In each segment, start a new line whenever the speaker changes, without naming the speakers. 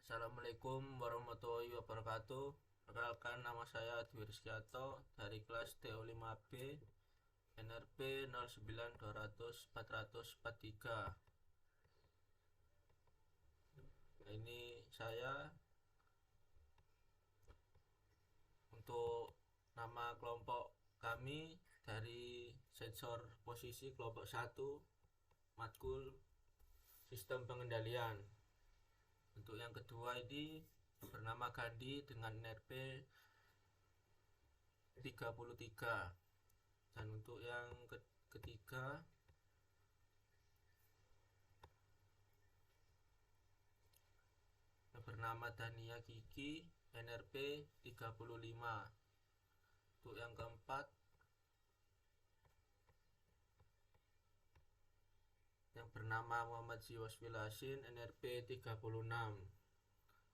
Assalamualaikum warahmatullahi wabarakatuh. Perkenalkan, nama saya Dwi Rizkyanto dari kelas TO5B NRP 09200 443. Ini saya untuk nama kelompok kami dari sensor posisi kelompok 1 matkul sistem pengendalian. Untuk yang kedua ini bernama Gandhi dengan NRP 33. Dan untuk yang ketiga bernama Dania Kiki NRP 35. Untuk yang keempat yang bernama Muhammad Ziwaswil Hasin NRP 36.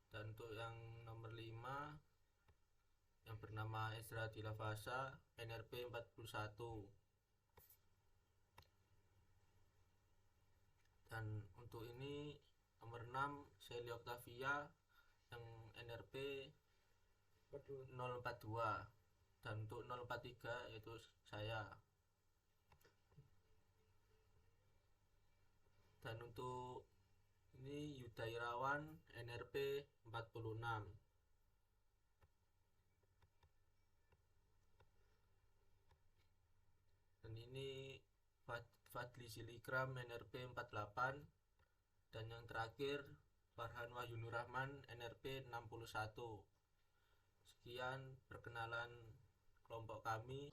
Dan untuk yang nomor 5 yang bernama Ezra Dilavasa NRP 41. Dan untuk ini nomor 6 Shelly Octavia yang NRP 042. Dan untuk 043 yaitu saya. Dan untuk ini Yuda Irawan NRP 46. Dan ini Fadli Silikram NRP 48. Dan yang terakhir Farhan Wahyu Nur Rahman NRP 61. Sekian perkenalan kelompok kami.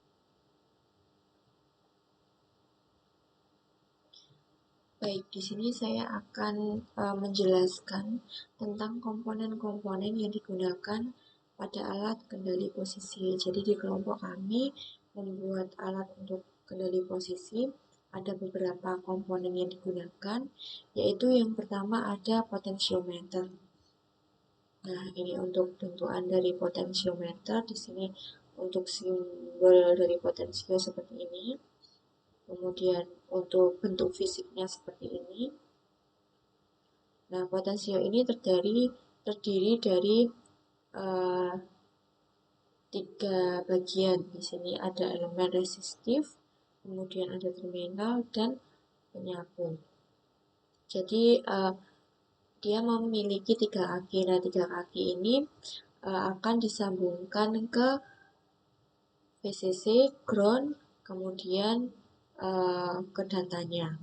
Baik, di sini saya akan menjelaskan tentang komponen-komponen yang digunakan pada alat kendali posisi. Jadi di kelompok kami membuat alat untuk kendali posisi, ada beberapa komponen yang digunakan, yaitu yang pertama ada potentiometer. Nah, ini untuk bentukan dari potentiometer. Di sini untuk simbol dari potensio seperti ini. Kemudian untuk bentuk fisiknya seperti ini. Nah, potensio ini terdiri dari uh, 3 bagian. Di sini ada elemen resistif, kemudian ada terminal dan penyapu. Jadi dia memiliki 3 kaki. Nah, 3 kaki ini akan disambungkan ke VCC, ground, kemudian ke datanya.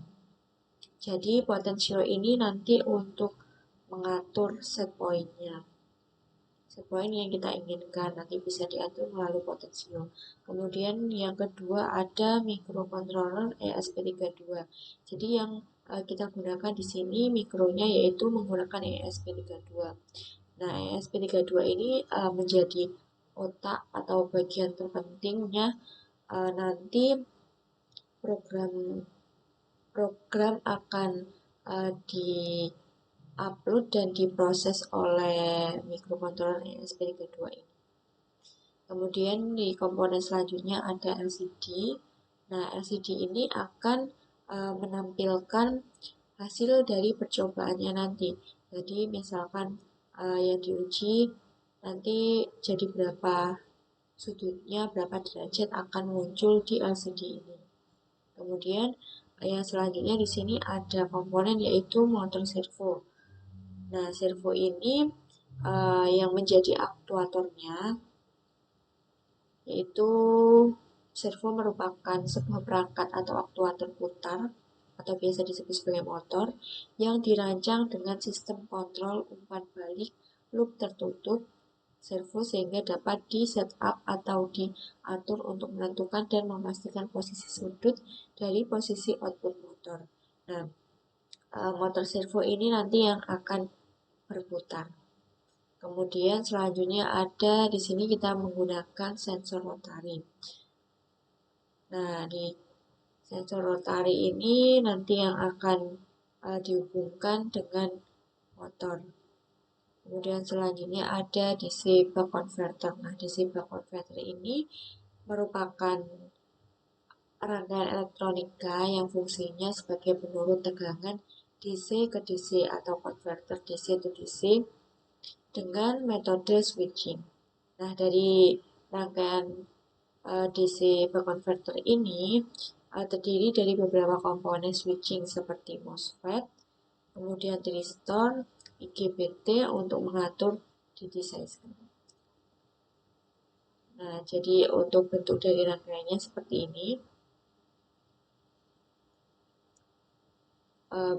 Jadi potensio ini nanti untuk mengatur set point-nya. Set point yang kita inginkan nanti bisa diatur melalui potensio. Kemudian yang kedua ada microcontroller ESP32. Jadi yang kita gunakan di sini mikronya yaitu menggunakan ESP32. Nah, ESP32 ini menjadi otak atau bagian terpentingnya nanti program akan di-upload dan diproses oleh microcontroller ESP32 ini. Kemudian di komponen selanjutnya ada LCD. Nah, LCD ini akan menampilkan hasil dari percobaannya nanti. Jadi misalkan yang diuji nanti jadi berapa sudutnya, berapa derajat akan muncul di LCD ini. Kemudian yang selanjutnya di sini ada komponen yaitu motor servo. Nah, servo ini yang menjadi aktuatornya yaitu servo merupakan sebuah perangkat atau aktuator putar atau biasa disebut sebagai motor yang dirancang dengan sistem kontrol umpan balik loop tertutup servo sehingga dapat di setup atau diatur untuk menentukan dan memastikan posisi sudut dari posisi output motor. Nah, motor servo ini nanti yang akan berputar. Kemudian selanjutnya ada di sini kita menggunakan sensor rotari. Nah, di sensor rotari ini nanti yang akan dihubungkan dengan motor. Kemudian selanjutnya ada DC buck converter. Nah, DC buck converter ini merupakan rangkaian elektronika yang fungsinya sebagai penurun tegangan DC ke DC atau converter DC to DC dengan metode switching. Nah, dari rangkaian DC converter ini terdiri dari beberapa komponen switching seperti MOSFET, kemudian thyristor, IGBT untuk mengatur duty cycle. Nah, jadi untuk bentuk dari rangkaiannya seperti ini.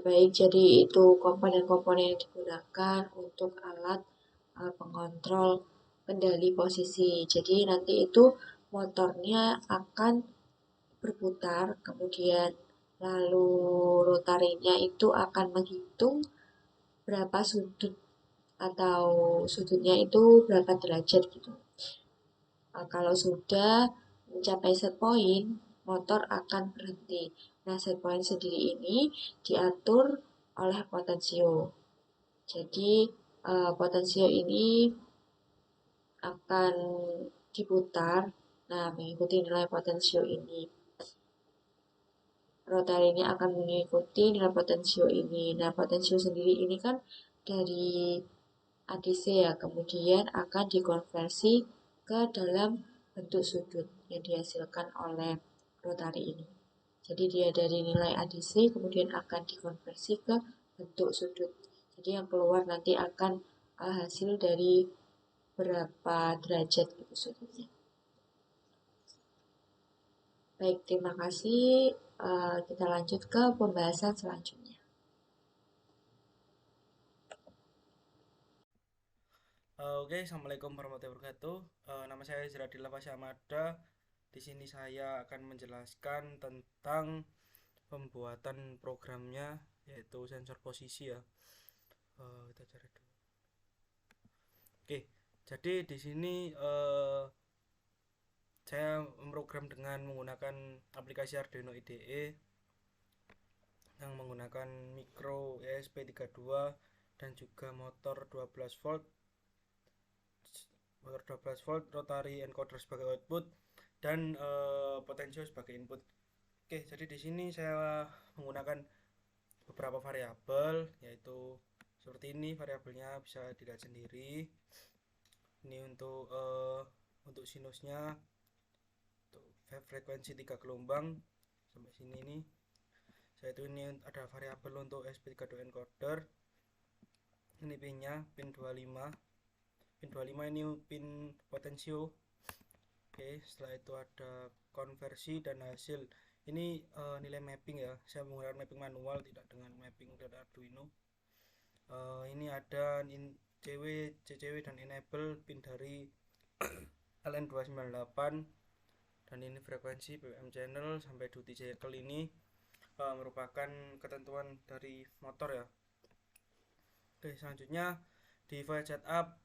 Baik, jadi itu komponen-komponen yang digunakan untuk alat pengontrol kendali posisi. Jadi nanti itu motornya akan berputar, kemudian lalu rotarinya itu akan menghitung berapa sudut atau sudutnya itu berapa derajat gitu. Kalau sudah mencapai set point, motor akan berhenti. Nah, set point sendiri ini diatur oleh potensio. Jadi, potensio ini akan diputar, nah mengikuti nilai potensio ini. Rotarinya akan mengikuti nilai potensio ini. Nah, potensio sendiri ini kan dari ADC ya, kemudian akan dikonversi ke dalam bentuk sudut yang dihasilkan oleh rotari ini. Jadi dia dari nilai ADC kemudian akan dikonversi ke bentuk sudut. Jadi yang keluar nanti akan hasil dari berapa derajat gitu sudutnya. Baik, terima kasih. Kita lanjut ke pembahasan selanjutnya.
Oke, assalamualaikum warahmatullahi wabarakatuh. Nama saya Zradil Amada. Di sini saya akan menjelaskan tentang pembuatan programnya, yaitu sensor posisi ya. Kita cari dulu. Oke, jadi di sini saya memprogram dengan menggunakan aplikasi Arduino IDE yang menggunakan micro ESP32 dan juga motor 12 volt, rotary encoder sebagai output, dan potensio sebagai input. Oke, jadi di sini saya menggunakan beberapa variabel, yaitu seperti ini. Variabelnya bisa dilihat sendiri. Ini untuk sinusnya, untuk frekuensi 3 gelombang sampai sini nih. Yaitu ini ada variabel untuk SP32 encoder. Ini pinnya pin 25. Pin 25 ini pin potensio. Oke, setelah itu ada konversi dan hasil. Ini nilai mapping ya. Saya menggunakan mapping manual, tidak dengan mapping dari Arduino. Ini ada CCW dan enable pin dari LN298, dan ini frekuensi BWM channel sampai duty cycle. Ini merupakan ketentuan dari motor ya. Oke, selanjutnya di file setup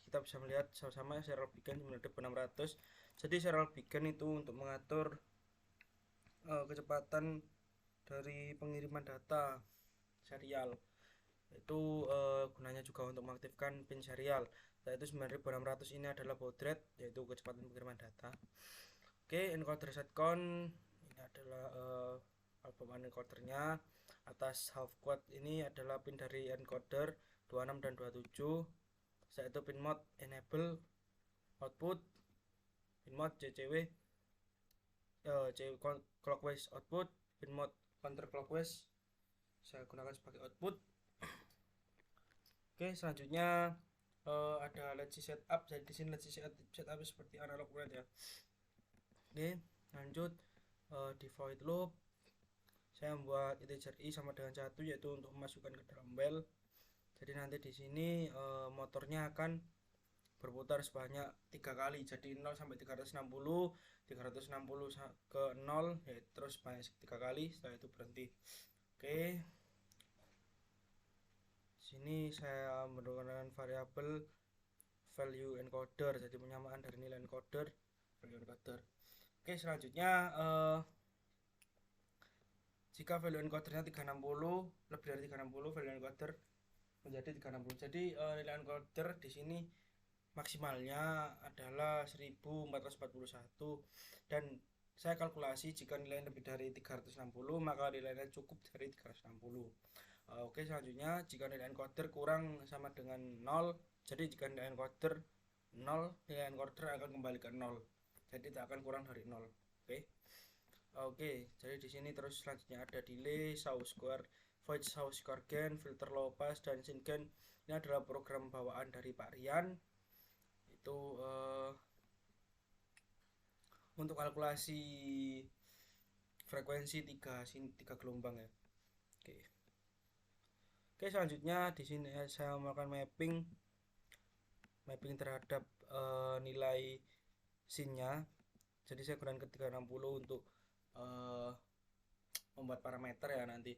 kita bisa melihat sama-sama serial beacon 9600. Jadi serial beacon itu untuk mengatur kecepatan dari pengiriman data serial. Itu gunanya juga untuk mengaktifkan pin serial, yaitu 9600. Ini adalah baud rate, yaitu kecepatan pengiriman data. Oke, encoder set count ini adalah album encodernya. Atas half quad ini adalah pin dari encoder 26 dan 27. Setelah itu pin mode enable output, pin mode CCW clockwise output, pin mode counterclockwise saya gunakan sebagai output. Oke, selanjutnya ada LED setup. Jadi di sini LED setup seperti analog LED ya. Oke, lanjut di void loop saya membuat integer i sama dengan 1, yaitu untuk memasukkan ke dalam well. Jadi nanti di sini motornya akan berputar sebanyak 3 kali. Jadi 0 sampai 360 ke 0, ya terus sebanyak 3 kali, setelah itu berhenti. Oke, sini saya menggunakan variabel value encoder, jadi penyamaan dari nilai encoder value encoder. Oke, selanjutnya jika value encodernya 360, lebih dari 360, value encoder menjadi 360. Jadi nilai encoder di sini maksimalnya adalah 1441, dan saya kalkulasi jika nilainya lebih dari 360 maka nilainya cukup dari 360. Oke, selanjutnya jika nilai encoder kurang sama dengan 0 Jadi jika nilai encoder 0, nilai encoder akan kembali ke 0. Jadi tidak akan kurang dari 0. Oke, jadi di sini terus selanjutnya ada delay, saw square, void saw square gain, filter low pass, dan sin gain. Ini adalah program bawaan dari Pak Rian. Itu untuk kalkulasi frekuensi 3 gelombang ya. Oke, selanjutnya di sini saya melakukan mapping terhadap nilai sinnya. Jadi saya gunakan ke 360 untuk membuat parameter ya nanti.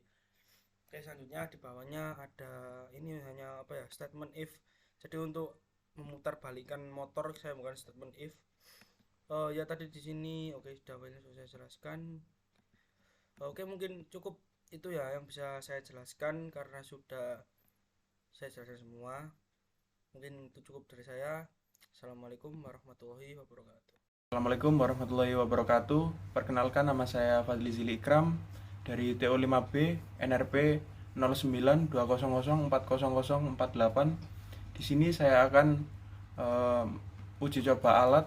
Oke, selanjutnya di bawahnya ada ini hanya statement if. Jadi untuk memutar balikan motor saya bukan statement if. Ya tadi di sini sudah banyak saya jelaskan. Oke, mungkin cukup itu ya yang bisa saya jelaskan karena sudah saya jelaskan semua. Mungkin itu cukup dari saya. Assalamualaikum warahmatullahi wabarakatuh.
Assalamualaikum warahmatullahi wabarakatuh. Perkenalkan, nama saya Fadli Zili Ikram dari TO5B NRP 0920040048. Di sini saya akan uji coba alat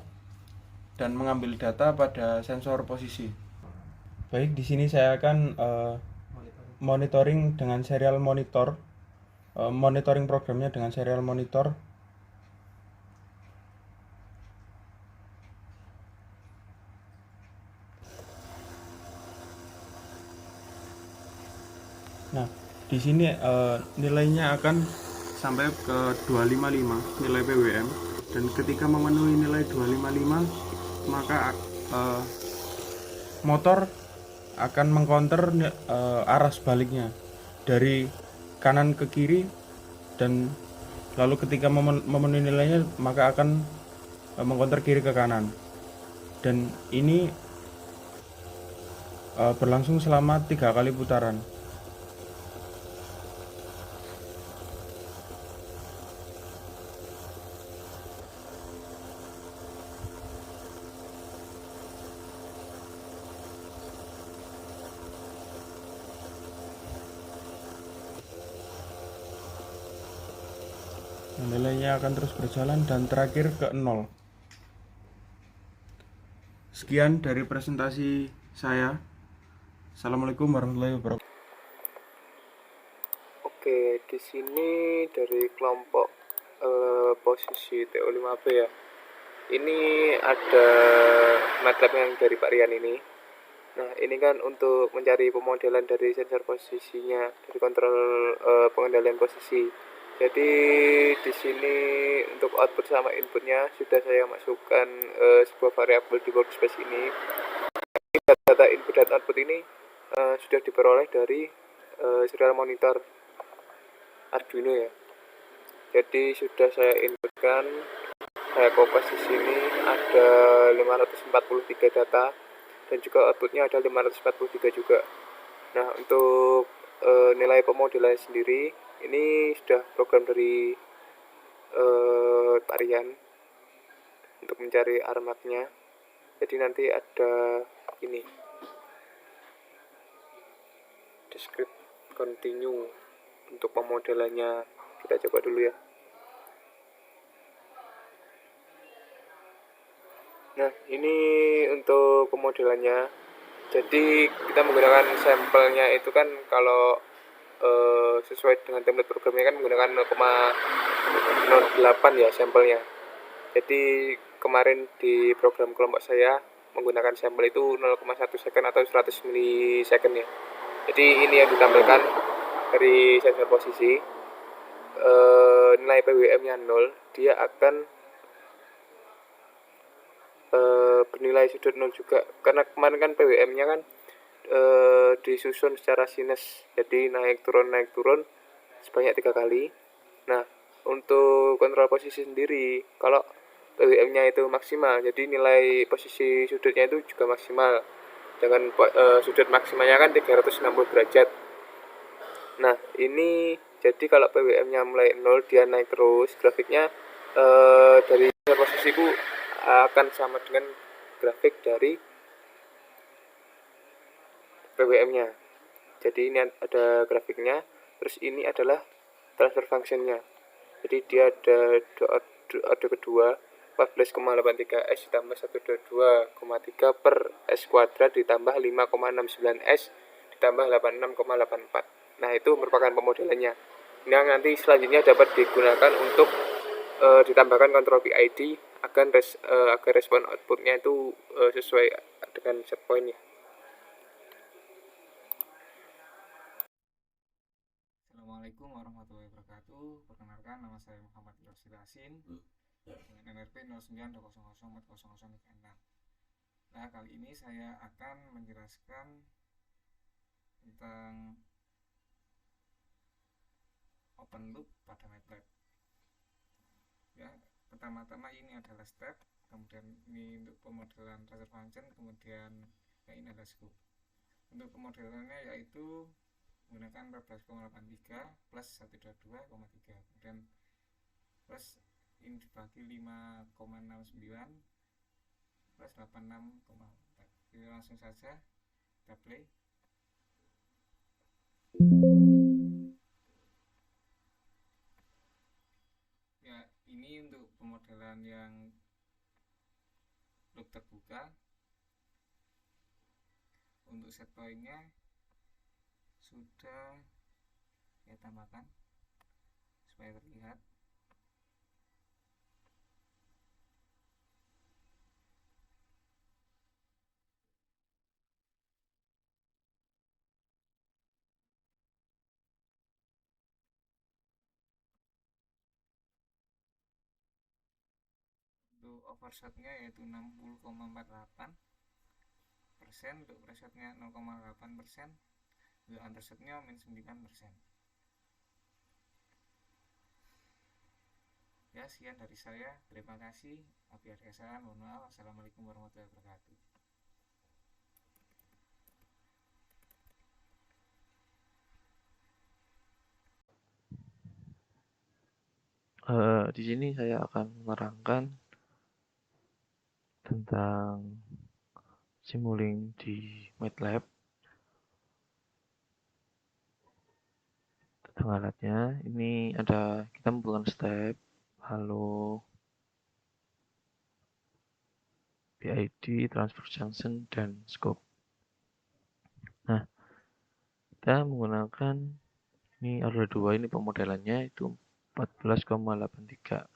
dan mengambil data pada sensor posisi. Baik, di sini saya akan monitoring dengan serial monitor. Monitoring programnya dengan serial monitor. Nah, di sini nilainya akan sampai ke 255 nilai PWM, dan ketika memenuhi nilai 255 maka motor akan mengcounter arah sebaliknya dari kanan ke kiri, dan lalu ketika memenuhi nilainya maka akan mengcounter kiri ke kanan, dan ini berlangsung selama 3 kali putaran. Nilainya akan terus berjalan dan terakhir ke 0. Sekian dari presentasi saya. Assalamualaikum warahmatullahi wabarakatuh.
Oke, di sini dari kelompok posisi TO5B ya. Ini ada MATLAB yang dari Pak Rian ini. Nah, ini kan untuk mencari pemodelan dari sensor posisinya, dari kontrol pengendalian posisi. Jadi di sini untuk output sama inputnya sudah saya masukkan sebuah variabel di workspace ini. Data input dan output ini sudah diperoleh dari serial monitor Arduino ya. Jadi sudah saya inputkan, saya kopas di sini ada 543 data dan juga outputnya ada 543 juga. Nah, untuk nilai pemodelan sendiri ini sudah program dari Pak Rian untuk mencari armaknya. Jadi nanti ada ini descript continue untuk pemodelannya. Kita coba dulu ya. Nah, ini untuk pemodelannya. Jadi kita menggunakan sampelnya itu kan kalau sesuai dengan template programnya kan menggunakan 0,08 ya sampelnya. Jadi kemarin di program kelompok saya menggunakan sampel itu 0,1 second atau 100 milisecond ya. Jadi ini yang ditampilkan dari sensor posisi. Nilai PWM-nya 0, dia akan bernilai sudut 0 juga, karena kemarin kan PWM-nya kan disusun secara sinus, jadi naik turun sebanyak 3 kali. Nah, untuk kontrol posisi sendiri, kalau PWM-nya itu maksimal, jadi nilai posisi sudutnya itu juga maksimal dengan sudut maksimalnya kan 360 derajat. Nah, ini jadi kalau PWM-nya mulai 0 dia naik terus, grafiknya dari posisiku akan sama dengan grafik dari PWM-nya. Jadi ini ada grafiknya, terus ini adalah transfer function-nya. Jadi dia ada orde kedua 14,83 S ditambah 122,3 per S kuadrat ditambah 5,69 S ditambah 86,84. Nah, itu merupakan pemodelannya. Nah, nanti selanjutnya dapat digunakan untuk ditambahkan kontrol PID agar respon outputnya itu sesuai dengan set point-nya.
Assalamualaikum warahmatullahi wabarakatuh. Perkenalkan, nama saya Muhammad Yosir Yasin dengan NRP 0920040036. Nah, kali ini saya akan menjelaskan tentang open loop pada MATLAB. Ya, pertama-tama ini adalah step, kemudian ini untuk pemodelan transfer function, kemudian ini adalah scope. Untuk pemodelannya yaitu menggunakan 14,83 plus 122,3, kemudian plus ini dibagi 5,69 plus 86,4. Jadi langsung saja kita play. Ya, ini untuk pemodelan yang loop terbuka. Untuk set point-nya sudah saya tambahkan supaya terlihat. Untuk overshotnya yaitu 60,48%, untuk preshotnya 0,8%, untuk undershotnya min 9%. Ya, sekian dari saya. Terima kasih. Apabila ada kesalahan, mohon maaf. Assalamualaikum warahmatullahi wabarakatuh.
Di sini saya akan menerangkan tentang Simulink di MATLAB. Tentang alatnya, ini ada kita membutuhkan step, lalu PID, transfer function, dan scope. Nah, kita menggunakan ini order 2, ini pemodelannya itu 14,83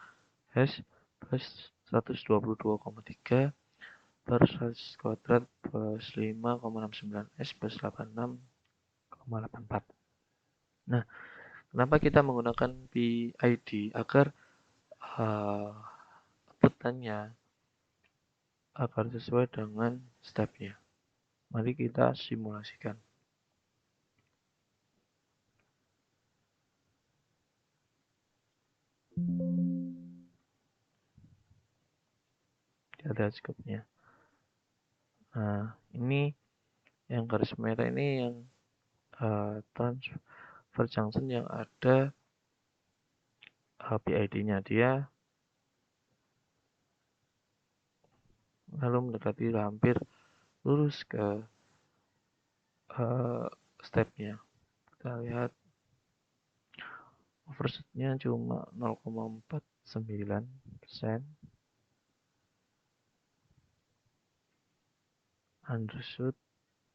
S plus 122,3 per 100 kuadrat plus 5,69 S plus 86,84. Nah, kenapa kita menggunakan PID? Agar outputannya agar sesuai dengan stepnya. Mari kita simulasikan. Ada scope-nya. Nah, ini yang garis merah ini yang transfer junction yang ada PID-nya, dia lalu mendekati hampir lurus ke stepnya. Kita lihat overshoot-nya cuma 0,49%, undershoot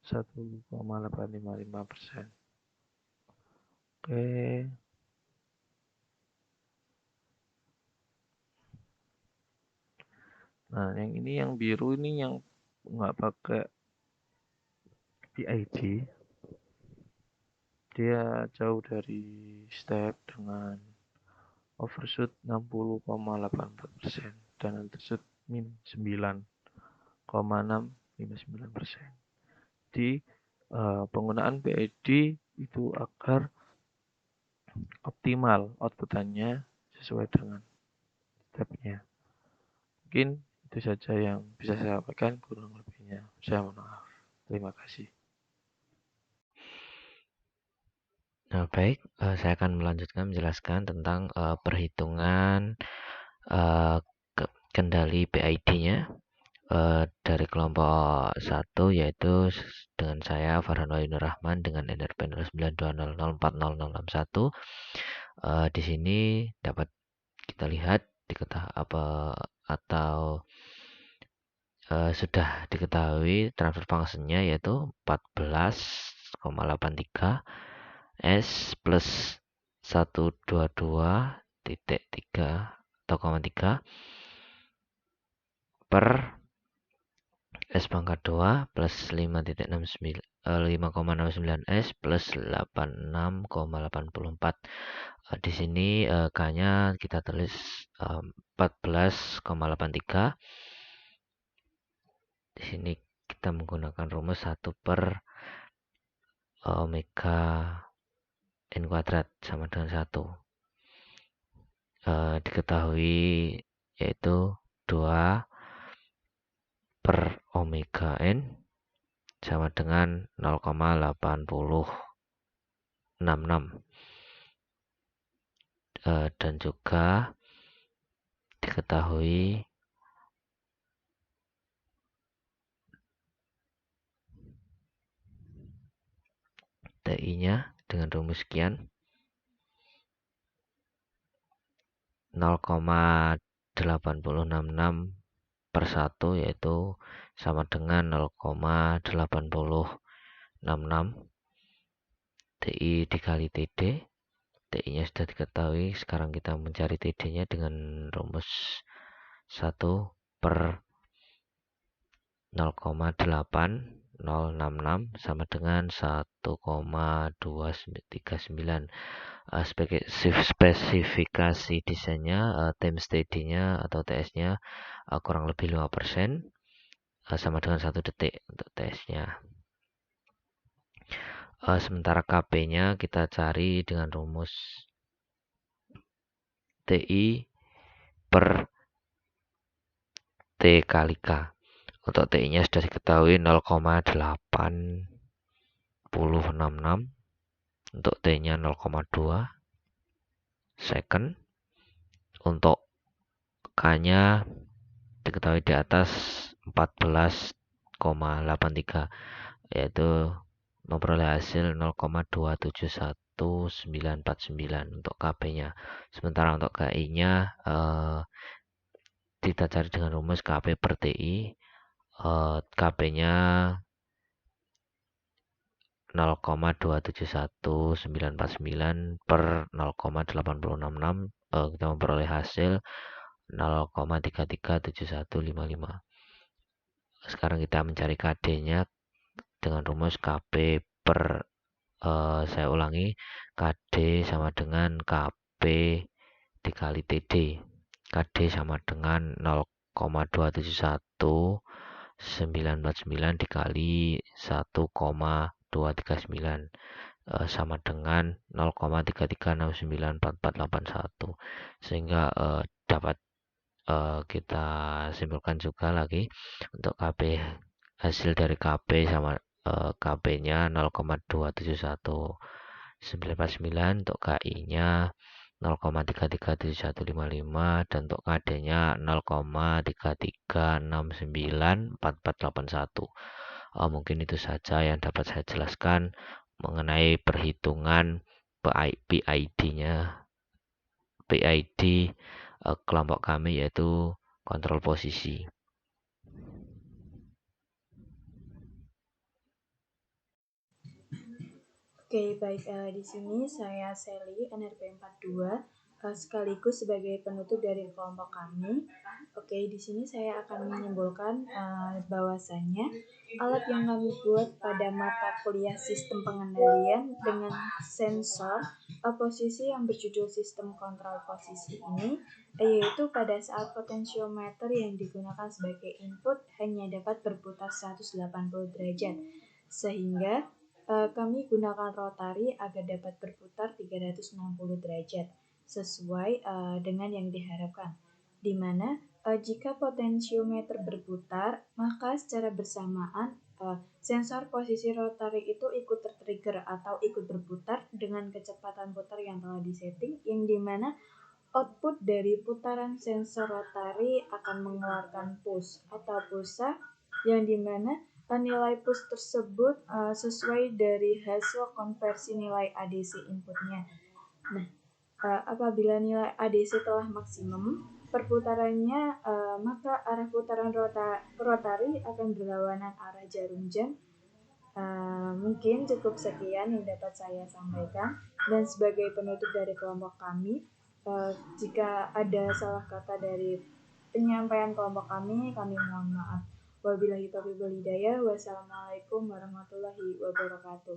1,855%. Oke. Nah, yang ini yang biru ini yang nggak pakai PID. Dia jauh dari step dengan overshoot 60,84% dan undershoot min 9,659%. Di penggunaan PID itu agar optimal outputannya sesuai dengan stepnya. Mungkin itu saja yang bisa saya sampaikan, kurang lebihnya saya mohon maaf. Terima kasih.
Nah, baik, saya akan melanjutkan menjelaskan tentang perhitungan kendali PID-nya dari kelompok 1, yaitu dengan saya Farhan Wahyunur Rahman dengan NRP 0920040061. Di sini dapat kita lihat sudah diketahui transfer function-nya yaitu 14,83 S plus 122.3 atau 3 per S pangkat 2 plus 5,69 S plus 86,84. Di sini K-nya kita tulis 14,83. Di sini kita menggunakan rumus 1 per omega n kuadrat sama dengan 1. Diketahui yaitu 2 per omega n sama dengan 0,8066. Dan juga diketahui TI-nya dengan rumus sekian 0,8066 per 1 yaitu sama dengan 0,8066 TI dikali TD. TI-nya sudah diketahui, sekarang kita mencari TD-nya dengan rumus 1 per 0,8066 sama dengan 1,239. Sebagai spesifikasi desainnya, time steady-nya atau TS-nya kurang lebih 5%, sama dengan 1 detik untuk TS-nya. Sementara KP-nya kita cari dengan rumus TI per T kali K. Untuk TI-nya sudah diketahui 0,8066. Untuk T-nya 0,2 second. Untuk K-nya diketahui di atas 14,83 yaitu memperoleh hasil 0,271949 untuk KP-nya. Sementara untuk KI-nya kita cari dengan rumus KP per TI. KP-nya 0,271949 per 0,8066. Kita memperoleh hasil 0,337155. Sekarang kita mencari KD-nya dengan rumus KP per saya ulangi, KD sama dengan KP dikali TD. KD sama dengan 0,271949 dikali 1,239 sama dengan 0,33694481. Sehingga dapat kita simpulkan juga lagi untuk KP hasil dari KP sama KP-nya 0,271949, untuk KI-nya 0,337155 dan untuk KD-nya 0,33694481. Mungkin itu saja yang dapat saya jelaskan mengenai perhitungan PID kelompok kami, yaitu kontrol posisi.
Oke, baik. Di sini saya Sally, NRP 42, sekaligus sebagai penutup dari kelompok kami. Oke, di sini saya akan menyimpulkan bahwasannya alat yang kami buat pada mata kuliah sistem pengendalian dengan sensor posisi yang berjudul sistem kontrol posisi ini, yaitu pada saat potensiometer yang digunakan sebagai input hanya dapat berputar 180 derajat, sehingga kami gunakan rotari agar dapat berputar 360 derajat sesuai dengan yang diharapkan, di mana jika potensiometer berputar, maka secara bersamaan sensor posisi rotari itu ikut tertrigger atau ikut berputar dengan kecepatan putar yang telah disetting, yang dimana output dari putaran sensor rotari akan mengeluarkan push atau pulsa, yang dimana nilai push tersebut sesuai dari hasil konversi nilai ADC inputnya. Nah,
Apabila nilai ADC telah maksimum perputarannya, maka arah putaran rotari akan berlawanan arah jarum jam. Mungkin cukup sekian yang dapat saya sampaikan, dan sebagai penutup dari kelompok kami, jika ada salah kata dari penyampaian kelompok kami mohon maaf. Wabillahi taufiq wal hidayah. Wassalamualaikum warahmatullahi wabarakatuh.